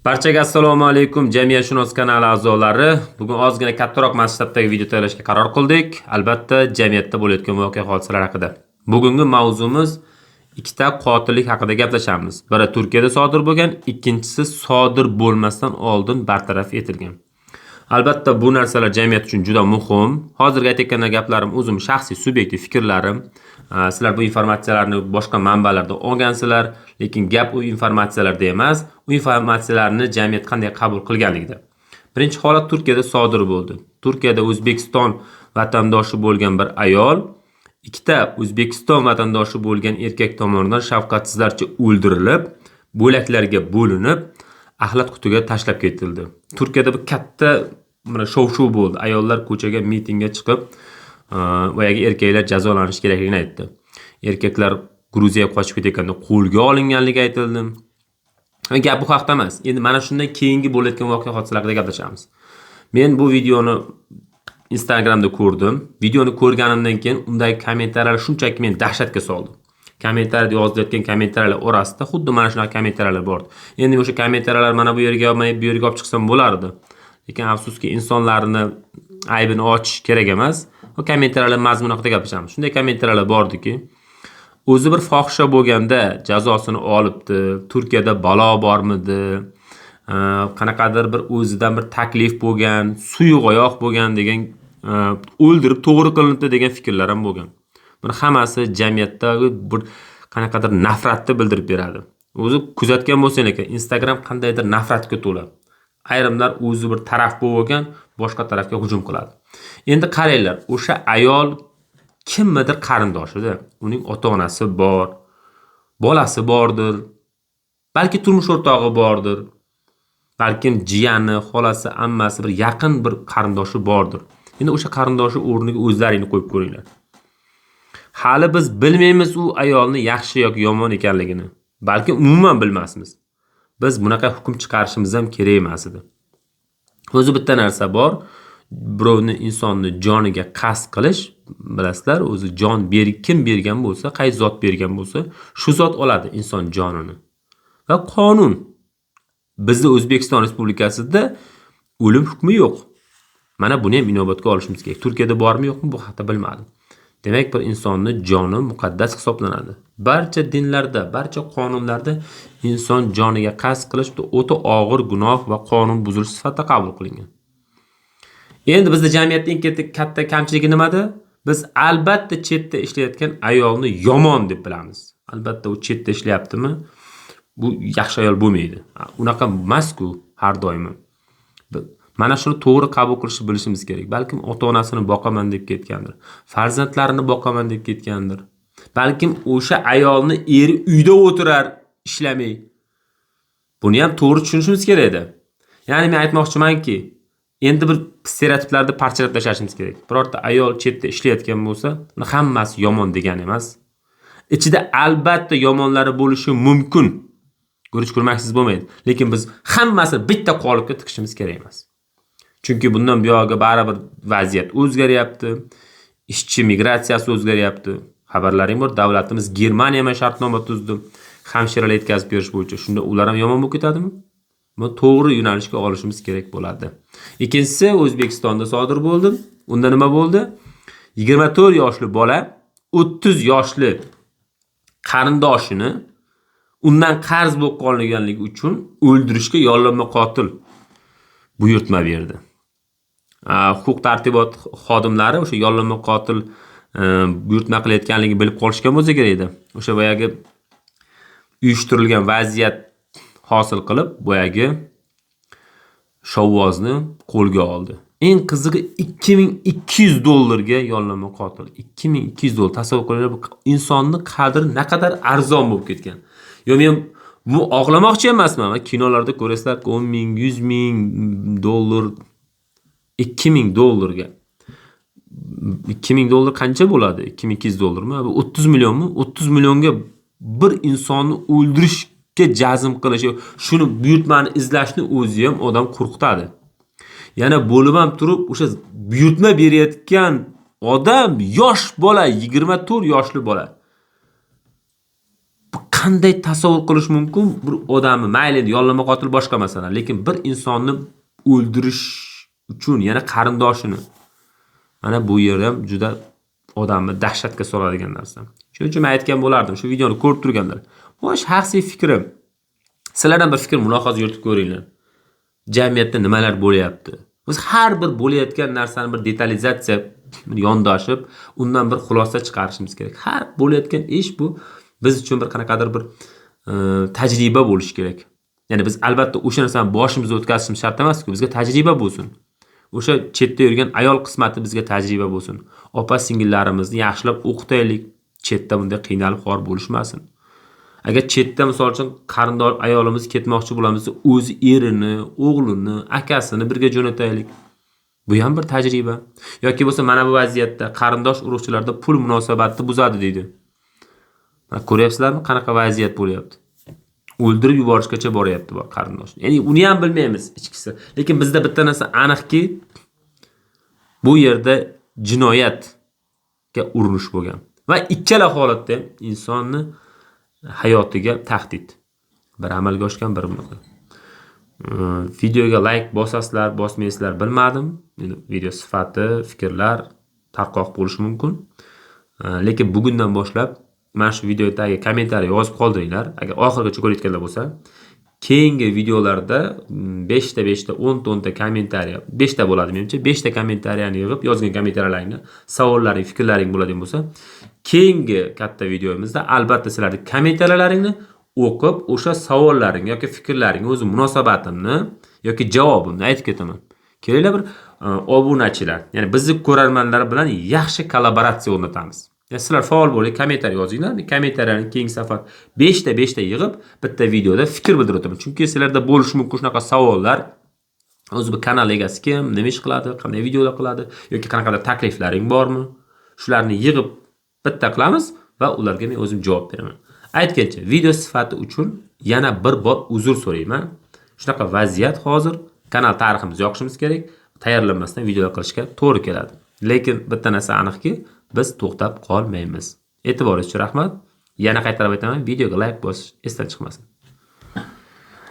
Barchaga assalomu alaykum, Jamiyatshunos kanali a'zolari. Bugun ozgina kattaroq masshtabdagi video tayyorlashga qaror qildik. Albatta, jamiyatda bo'layotgan voqea hodisalar haqida. Bugungi mavzumiz ikkita qotillik haqida gaplashamiz. Biri Turkiyada sodir bo'lgan, ikkinchisi sodir bo'lmasdan oldin bartaraf etilgan. Albatta, bu narsalar jamiyat uchun juda muhim. Hozirgi aytayotgan gaplarim o'zim shaxsiy subyektiv fikrlarim. Sizlar bu informatsiyalarni boshqa manbalardan olgansizlar, lekin gap u informatsiyalarda emas, u informatsiyalarni jamiyat qanday qabul qilganligida. Birinchi holat Turkiyada sodir bo'ldi. Turkiyada O'zbekiston vatandoshi bo'lgan bir ayol, ikkita O'zbekiston vatandoshi bo'lgan erkak tomonidan shafqatsizlarcha o'ldirilib, bo'laklarga bo'linib, axlat qutiga tashlab ketildi. Turkiyada bir katta shov-shuv bo'ldi. Ayollar ko'chaga mitingga chiqib, boyagi erkaklar jazolanishi kerakligini aytdi. Erkaklar Gruziyaga qochib ketayotganda qo'lga olinganligi aytildi. Gap bu haqda emas. Endi mana shundan keyingi bo'layotgan voqea hodisalar haqida gaplashamiz. Men bu videoni Instagramda ko'rdim. Videoni ko'rganimdan keyin undagi kommentariylar shunchaki meni dahshatga soldi. Kommentariyada yozilayotgan kommentariylar orasida xuddi mana shunaqa kommentariylar bor. Endi o'sha kommentariylar mana bu yerga olmay, bu yerga olib chiqsam bo'lardi. Lekin afsuski insonlarni aybini ochish kerak emas. Bu kommentariylar mazmuni haqida gaplashamiz. Shunday kommentariylar bordiki, o'zi bir fohisha bo'lganda jazosini olibdi. Turkiyada balo bormidi? Qanaqadir bir o'zidan bir taklif bo'lgan, suyuq oyoq bo'lgan degan, o'ldirib to'g'ri qilindi degan fikrlar ham bo'lgan. Buni hammasi jamiyatdagi bir qanaqadir nafratni bildirib beradi. O'zi kuzatgan bo'lsangiz, Instagram qandaydir nafratga to'la. Ayrimlar o'zi bir taraf bo'lgan, boshqa tarafga hujum qiladi. Endi qaranglar, o'sha ayol kimnidir qarindoshida. Uning ota-onasi bor, bolasi bordir, balki turmush o'rtog'i bordir, balki jiyani, xolasi, ammasi, bir yaqin bir qarindoshi bordir. Endi o'sha qarindoshi o'rniga o'zlaringni qo'yib ko'ringlar. Hali biz bilmaymiz u ayolni yaxshi yoki yomon ekanligini. Balki umuman bilmasmiz. Biz bunaqa hukm chiqarishimiz ham kerak emas edi. O'zi bitta narsa bor. Birovni insonni joniga qasd qilish, bilasizlar, o'zi jon kim bergan bo'lsa, qaysi zot bergan bo'lsa, shu zot oladi inson jonini. Va qonun bizning O'zbekiston Respublikasida o'lim hukmi yo'q. Mana buni ham inobatga olishimiz kerak. Turkiyada bormi yo'qmi bu haqda bilmadim. Demak, bir insonni joni muqaddas hisoblanadi. Barcha dinlarda, barcha qonunlarda inson joniga qasd qilish o'ta og'ir gunoh va qonun buzilish sifatida qabul qilingan. Endi bizda jamiyatning katta kamchiligi nimada? Biz albatta chetda ishlayotgan ayolni yomon deb bilamiz. Albatta u chetda ishlayaptimi? Bu yaxshi ayol bo'lmaydi. Unaqa emas-ku har doim. Mana shuni to'g'ri qabul qilishni bilishimiz kerak. Balkim ota-onasini boqaman deb ketgandir. Farzandlarini boqaman deb ketgandir. Balkim o'sha ayolni eri uyda o'tirar, ishlamay. Buni ham to'g'ri tushunishimiz kerak edi. Ya'ni men aytmoqchimanki, endi bir stereotiplarni parchalab tashlashimiz kerak. Birorta ayol chetda ishlayotgan bo'lsa, uni hammasi yomon degani emas. Ichida albatta yomonlari bo'lishi mumkin. Ko'rish ko'rmaksiz bo'lmaydi. Lekin biz hammasini bitta qolipga tiqishimiz kerak emas. Chunki bundan buyog'iga baribir vaziyat o'zgaryapti. Ishchi migratsiyasi o'zgaryapti. Xabarlaring bor, davlatimiz Germaniya bilan shartnoma tuzdi. Hamshiralar yetkazib berish bo'yicha. Shunda ular ham yomon bo'lib ketadimi? Buni to'g'ri yo'nalishga olishimiz kerak bo'ladi. Ikkinchisi O'zbekistonda sodir bo'ldi. Unda nima bo'ldi? 24 yoshli bola 30 yoshli qarindoshini undan qarz bo'lib qolganligi uchun o'ldirishga yollanma qotil buyurtma berdi. Huquq tartibot xodimlari o'sha yollanma qotil buyurtma qilayotganligini bilib qolishgan bo'lsa kerak edi. O'sha boyagi uyushtirilgan vaziyat hosil qilib, boyagi shovvozni qo'lga oldi. Eng qizig'i $2200 ga yollanma qotil. $2200. Tasavvur qilinglar, bu insonning qadri naqadar arzon bo'lib ketgan. Yo, men bu oqlamoqchi emasman. Kinolarda ko'rasizlar, $10,000, $100,000, $2,000 ga. $2,000 qancha bo'ladi? $2,200 mi? Bu 30 millionmi? 30 millionga bir insonni o'ldirishga jazm qilish, shuni buyurtmani izlashni o'zi ham odam qo'rqitadi. Yana bo'lib ham turib, o'sha buyurtma berayotgan odam yosh bola, 24 yoshli bola. qanday tasavvur qilish mumkin bir odamni, mayli yollama qotil boshqa masala, lekin bir insonni o'ldirish uchun yana qarindoshini. Mana bu yer ham juda odamni dahshatga soladigan narsa. Shuning uchun men aytgan bo'lardim, shu videoni ko'rib turganlar. Bu shaxsiy fikrim. Sizlardan bir fikr mulohaza yuritib ko'ringlar. Jamiyatda nimalar bo'lyapti? Biz har bir bo'layotgan narsani bir detalizatsiya yondoshib, undan bir xulosa chiqarishimiz kerak. Har bo'layotgan ish bu biz uchun bir qanaqadir bir tajriba bo'lishi kerak. Ya'ni biz albatta o'sha narsani boshimizga o'tkazishimiz shart emas-ku, bizga tajriba bo'lsin. O'sha chetda yurgan ayol qismati bizga tajriba bo'lsin. Opa-singillarimizni yaxshilab o'qitaylik. Chetda bunday qiynalib xor bo'lishmasin. Agar chetda misol uchun qarindosh ayolimiz ketmoqchi bo'lamiz, o'z erini, o'g'lini, akasini birga jo'nataylik. Bu ham bir tajriba. Yoki bo'lsa mana bu vaziyatda qarindosh urug'chilarda pul munosabatni buzadi deydi. Ko'ryapsizlarmi qanaqa vaziyat bo'lyapti? O'ldirib yuborishgacha boryapti bu qarindosh. Ya'ni uni ham bilmaymiz ichkisi. Lekin bizda bitta narsa aniqki, bu yerda jinoyatga urinish bo'lgan. Va ikkala holatda ham insonni hayotiga tahdid. Bir amalga oshgan, bir bunaqa. Videoga like bosasizlar, bosmaysizlar bilmadim. Video sifati, fikrlar tarqoq bo'lishi mumkin. Lekin bugundan boshlab mana shu video tagiga kommentariy yozib qoldiringlar. Agar oxirigacha ko'rayotganlar bo'lsa, keyingi videolarda 5 ta 10 ta kommentariy, 5 ta bo'ladi menimcha, 5 ta kommentariyani yig'ib, yozgan kommentariyalarni, savollaring, fikrlaring bo'ladigan bo'lsa, keyingi katta videomizda albatta sizlarning kommentariyalaringni o'qib, o'sha savollaring yoki fikrlaring, o'zi munosabatimni yoki javobimni aytib ketaman. Kelinglar bir obunachilar, ya'ni bizni ko'rarmanlar bilan yaxshi kollaboratsiya o'rnatamiz. Sizlar faol bo'ling, kommentariy yozinglar. Kommentariyani keyingi safar 5 ta yig'ib, bitta videoda fikr bildirib o'taman. Chunki sizlarda bo'lishi mumkin shunaqa savollar. O'zi bu kanal egasi kim, nima ish qiladi, qanday videolar qiladi yoki qanaqadir takliflaring bormi? Shularni yig'ib bitta qilamiz va ularga men o'zim javob beraman. Aytgancha, video sifati uchun yana bir bor uzr so'rayman. Shunaqa vaziyat hozir, kanal tariximizni yoqishimiz kerak. Tayyorlanmasdan videolar qilishga to'g'ri keladi. Lekin bitta narsa aniqki, biz to'xtab qolmaymiz. E'tiboringiz uchun rahmat. Yana qaytarib aytaman, videoga like bosish esdan chiqmasin.